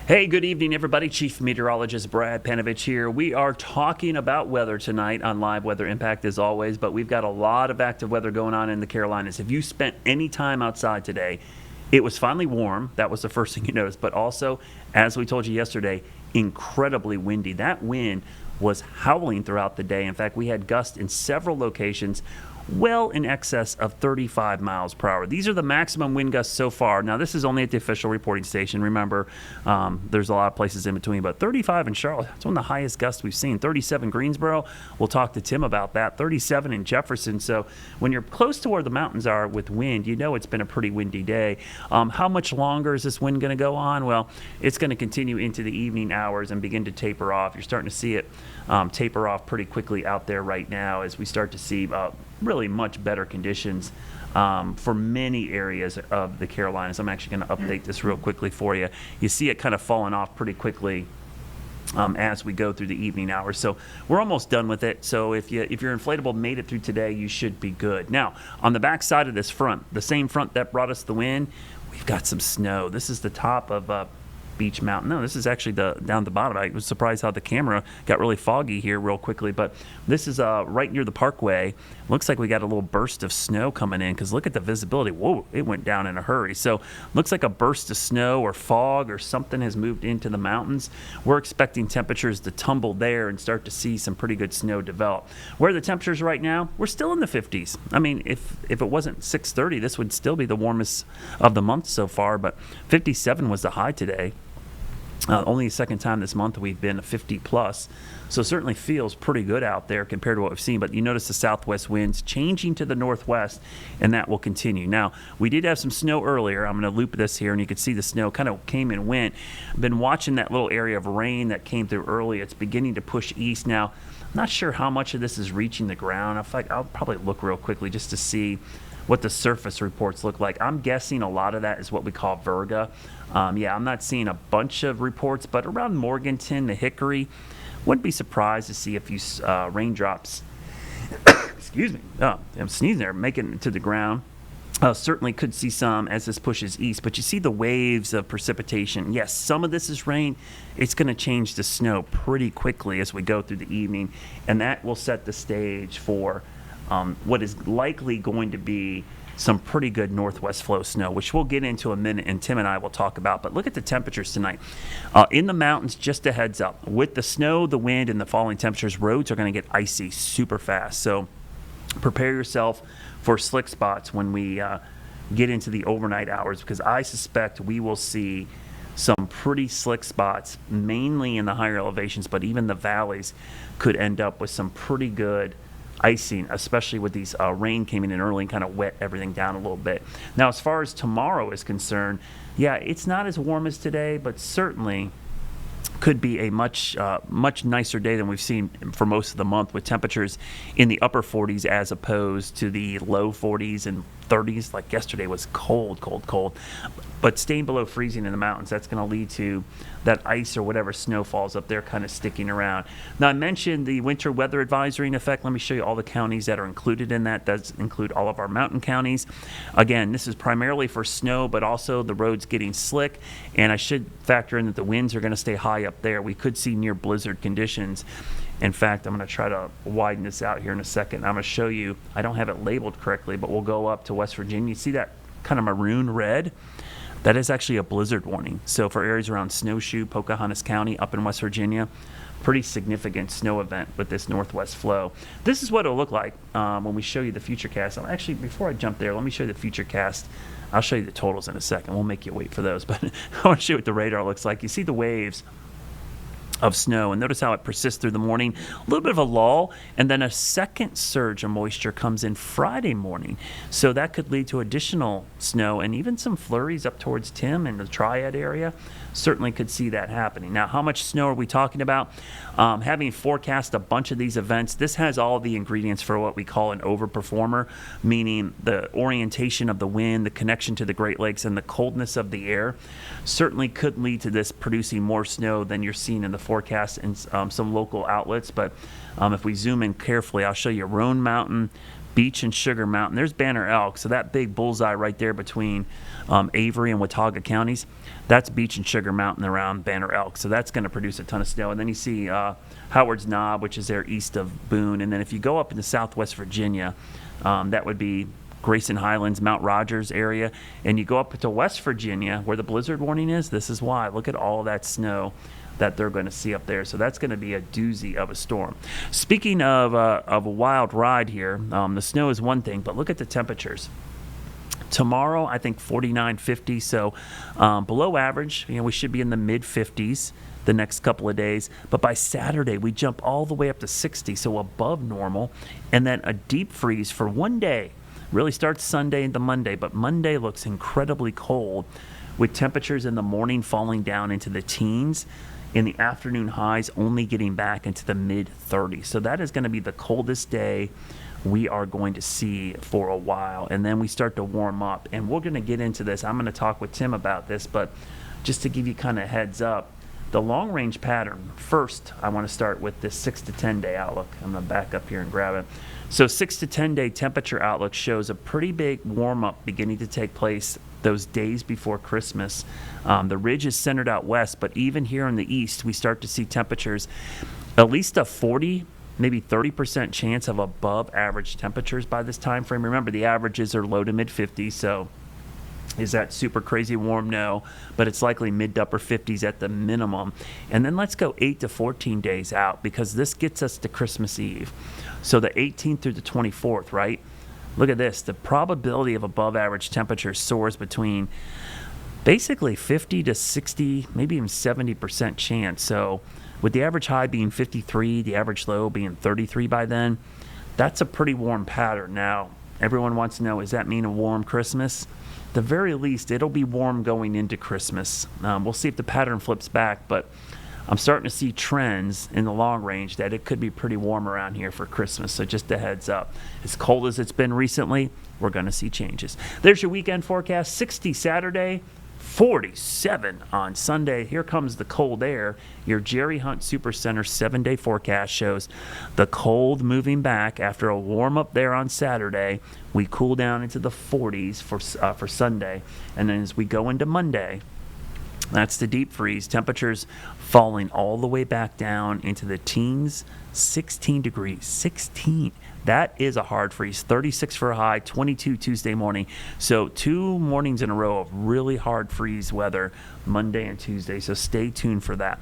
Hey, good evening, everybody. Chief Meteorologist Brad Panovich here. We are talking about weather tonight on Live Weather Impact as always, but we've got a lot of active weather going on in the Carolinas. If you spent any time outside today, it was finally warm. That was the first thing you noticed, but also, as we told you yesterday, incredibly windy. That wind was howling throughout the day. In fact, we had gusts in several locations well in excess of 35 miles per hour. These are the maximum wind gusts so far. Now, this is only at the official reporting station. Remember, there's a lot of places in between, but 35 in Charlotte, that's one of the highest gusts we've seen. 37 Greensboro, we'll talk to Tim about that. 37 in Jefferson. So when you're close to where the mountains are with wind, you know it's been a pretty windy day. How much longer is this wind going to go on? Well, it's going to continue into the evening hours and begin to taper off. You're starting to see it taper off pretty quickly out there right now as we start to see really much better conditions for many areas of the Carolinas. I'm actually going to update this real quickly for you. You see it kind of falling off pretty quickly as we go through the evening hours. So we're almost done with it. So if your inflatable made it through today, you should be good. Now, on the back side of this front, the same front that brought us the wind, we've got some snow. This is the top of Beach Mountain. No, this is actually down the bottom. I was surprised how the camera got really foggy here real quickly, but this is right near the parkway. Looks like we got a little burst of snow coming in because look at the visibility. Whoa, it went down in a hurry. So looks like a burst of snow or fog or something has moved into the mountains. We're expecting temperatures to tumble there and start to see some pretty good snow develop. Where are the temperatures right now? We're still in the 50s. I mean, if it wasn't 6:30, this would still be the warmest of the month so far, but 57 was the high today. Only the second time this month we've been a 50 plus, so it certainly feels pretty good out there compared to what we've seen. But you notice the southwest winds changing to the northwest, and that will continue. Now, we did have some snow earlier. I'm going to loop this here, and you can see the snow kind of came and went. I've been watching that little area of rain that came through early. It's beginning to push east now. I'm not sure how much of this is reaching the ground. I'll probably look real quickly just to see what the surface reports look like. I'm guessing a lot of that is what we call virga. I'm not seeing a bunch of reports, but around Morganton to Hickory, wouldn't be surprised to see a few raindrops. Excuse me. Oh, I'm sneezing there, making it to the ground. Certainly could see some as this pushes east, but you see the waves of precipitation. Yes, some of this is rain. It's going to change to snow pretty quickly as we go through the evening, and that will set the stage for what is likely going to be some pretty good northwest flow snow, which we'll get into a minute, and Tim and I will talk about. But look at the temperatures tonight. In the mountains, just a heads up, with the snow, the wind, and the falling temperatures, roads are going to get icy super fast. So prepare yourself for slick spots when we get into the overnight hours, because I suspect we will see some pretty slick spots, mainly in the higher elevations, but even the valleys could end up with some pretty good icing, especially with these rain came in early and kind of wet everything down a little bit. Now, as far as tomorrow is concerned, it's not as warm as today, but certainly could be a much nicer day than we've seen for most of the month, with temperatures in the upper 40s as opposed to the low 40s and 30s. Like yesterday was cold, but staying below freezing in the mountains, that's going to lead to that ice or whatever snow falls up there kind of sticking around. Now, I mentioned the winter weather advisory in effect. Let me show you all the counties that are included in that. Does include all of our mountain counties. Again, this is primarily for snow, but also the roads getting slick, and I should factor in that the winds are going to stay high up there. We could see near blizzard conditions. In fact, I'm going to try to widen this out here in a second. I'm going to show you, I don't have it labeled correctly, but we'll go up to West Virginia. You see that kind of maroon red? That is actually a blizzard warning. So for areas around Snowshoe, Pocahontas County, up in West Virginia, pretty significant snow event with this northwest flow. This is what it'll look like when we show you the futurecast. Actually, before I jump there, let me show you the futurecast. I'll show you the totals in a second. We'll make you wait for those, but I want to show you what the radar looks like. You see the waves of snow, and notice how it persists through the morning. A little bit of a lull, and then a second surge of moisture comes in Friday morning. So that could lead to additional snow and even some flurries up towards Tim and the Triad area. Certainly could see that happening. Now, how much snow are we talking about? Having forecast a bunch of these events, this has all the ingredients for what we call an overperformer, meaning the orientation of the wind, the connection to the Great Lakes, and the coldness of the air certainly could lead to this producing more snow than you're seeing in the forecast in some local outlets. But if we zoom in carefully, I'll show you Roan Mountain, Beach and Sugar Mountain. There's Banner Elk, so that big bullseye right there between Avery and Watauga counties, that's Beach and Sugar Mountain around Banner Elk. So that's going to produce a ton of snow. And then you see Howard's Knob, which is there east of Boone. And then if you go up into southwest Virginia, that would be Grayson Highlands, Mount Rogers area. And you go up to West Virginia where the blizzard warning is. This is why. Look at all that snow that they're going to see up there. So that's going to be a doozy of a storm. Speaking of a wild ride here, the snow is one thing, but look at the temperatures. Tomorrow, I think 49, 50, so below average. We should be in the mid-50s the next couple of days. But by Saturday, we jump all the way up to 60, so above normal. And then a deep freeze for one day. Really starts Sunday into Monday, but Monday looks incredibly cold with temperatures in the morning falling down into the teens. In the afternoon, highs only getting back into the mid-30s. So that is going to be the coldest day we are going to see for a while. And then we start to warm up. And we're going to get into this. I'm going to talk with Tim about this. But just to give you kind of heads up, the long-range pattern, first, I want to start with this 6 to 10-day outlook. I'm going to back up here and grab it. So 6 to 10-day temperature outlook shows a pretty big warm-up beginning to take place those days before Christmas. The ridge is centered out west, but even here in the east, we start to see temperatures, at least a 40, maybe 30% chance of above average temperatures by this time frame. Remember, the averages are low to mid 50s, so is that super crazy warm? No, but it's likely mid to upper 50s at the minimum. And then let's go 8 to 14 days out, because this gets us to Christmas Eve. So the 18th through the 24th, right? Look at this. The probability of above average temperature soars between basically 50 to 60, maybe even 70% chance. So with the average high being 53, the average low being 33 by then, that's a pretty warm pattern. Now, everyone wants to know, does that mean a warm Christmas? At the very least, it'll be warm going into Christmas. We'll see if the pattern flips back, but I'm starting to see trends in the long range that it could be pretty warm around here for Christmas. So just a heads up. As cold as it's been recently, we're going to see changes. There's your weekend forecast. 60 Saturday, 47 on Sunday. Here comes the cold air. Your Jerry Hunt Supercenter 7-day forecast shows the cold moving back after a warm up there on Saturday. We cool down into the 40s for Sunday. And then as we go into Monday, that's the deep freeze. Temperatures falling all the way back down into the teens, 16 degrees, 16. That is a hard freeze. 36 for a high, 22 Tuesday morning. So 2 mornings in a row of really hard freeze weather, Monday and Tuesday. So stay tuned for that.